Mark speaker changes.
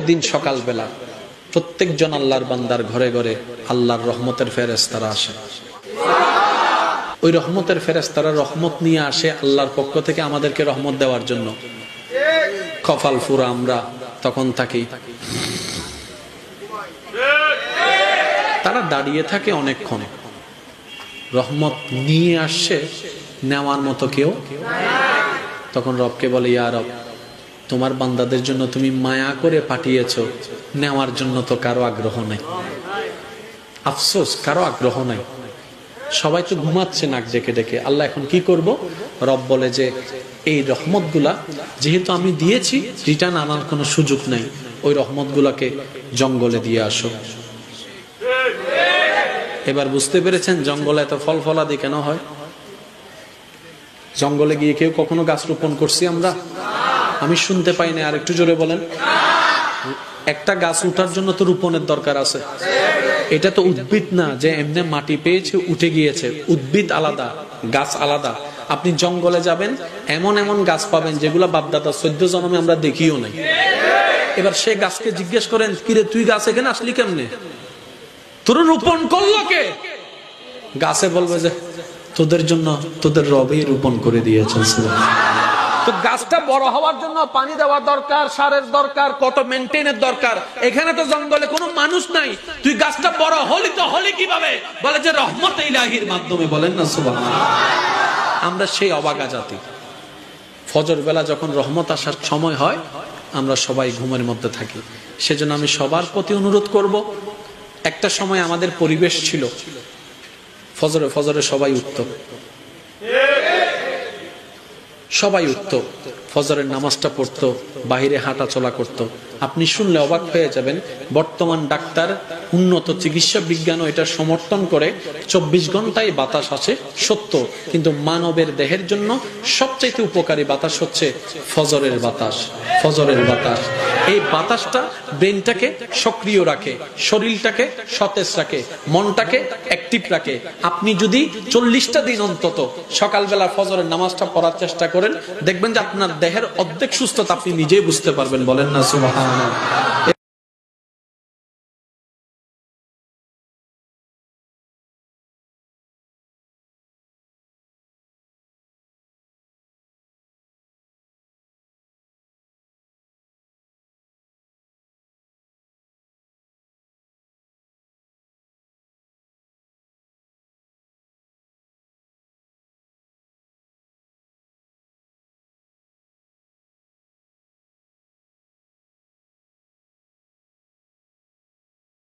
Speaker 1: দিন সকালবেলা প্রত্যেকজন আল্লাহর বান্দার ঘরে ঘরে আল্লাহর রহমতের ফেরেশতারা আসে। ওই রহমতের ফেরেশতারা রহমত নিয়ে আসে আল্লাহর পক্ষ থেকে আমাদেরকে রহমত দেওয়ার জন্য। কপাল ফুরা আমরা তখন থাকি। তারা দাঁড়িয়ে থাকে অনেকক্ষণ, রহমত নিয়ে আসছে, নেওয়ার মতো কেউ। তখন রবকে বলে, ইয়া রব, তোমার বান্দাদের জন্য তুমি মায়া করে পাঠিয়েছো, নেওয়ার জন্য তো কারো আগ্রহ নাই। আফসোস, কারো আগ্রহ নাই। সবাই তো ঘুমাচ্ছে নাক ডেকে ডেকে। আল্লাহ এখন কি করব? রব বলে যে এই রহমতগুলা যেহেতু আমি দিয়েছি, রিটার্ন আনার কোনো সুযোগ নাই। ওই রহমতগুলাকে জঙ্গলে দিয়ে আসো। এবার বুঝতে পেরেছেন জঙ্গলে এত ফল ফলাদি কেন হয়? জঙ্গলে গিয়ে কেউ কখনো গাছ রোপণ করছি আমরা? আমি শুনতে পাই না, আর একটু জোরে বলেন। একটা গাছ উঠার জন্য তো রোপণের দরকার আছে। এটা তো উদ্ভিদ না যে এমনি মাটি পেয়েছে উঠে গিয়েছে। উদ্ভিদ আলাদা, গাছ আলাদা। আপনি জঙ্গলে যাবেন, এমন এমন গাছ পাবেন যেগুলা বাপদাদা 14 জন্মে আমরা দেখিও নাই। এবার সে গাছকে জিজ্ঞেস করেন, কিরে তুই গাছ এখানে আসলি কেমনে? তোর রোপণ করলো কে? গাছে বলবে যে তোদের জন্য তোদের রবই রোপণ করে দিয়েছেন। তো গাছটা বড় হওয়ার জন্য পানি দেওয়া দরকার, সারের দরকার, কত মেইনটেইনের দরকার। এখানে তো জঙ্গলে কোনো মানুষ নাই, তুই গাছটা বড় হলি কিভাবে? বলে যে রহমতে ইলাহির মাধ্যমে। বলেন না সুবহানাল্লাহ। আমরা সেই অবাগা জাতি। ফজর বেলা যখন রহমত আসার সময় হয়, আমরা সবাই ঘুমের মধ্যে থাকি। সেজন্য আমি সবার প্রতি অনুরোধ করব, একটা সময় আমাদের পরিবেশ ছিল ফজরে সবাই উঠত, ফজরের নামাজটা পড়তো, বাহিরে হাঁটা চলা করত। আপনি শুনলে অবাক হয়ে যাবেন, বর্তমান ডাক্তার, উন্নত চিকিৎসা বিজ্ঞানও এটা সমর্থন করে। 24 ঘন্টায় বাতাস আসে সত্য, কিন্তু মানবের দেহের জন্য সবচেয়ে উপকারী বাতাস হচ্ছে ফজরের বাতাস। ফজরের বাতাস, এই বাতাসটা ব্রেনটাকে সক্রিয় রাখে, শরীরটাকে সতেজ রাখে, মনটাকে অ্যাক্টিভ রাখে। আপনি যদি 40টা দিন অন্তত সকালবেলা ফজরের নামাজটা পড়ার চেষ্টা করেন, দেখবেন যে আপনার দেহের অর্ধেক সুস্থতা আপনি নিজেই বুঝতে পারবেন। বলেন না সুবহানাল্লাহ।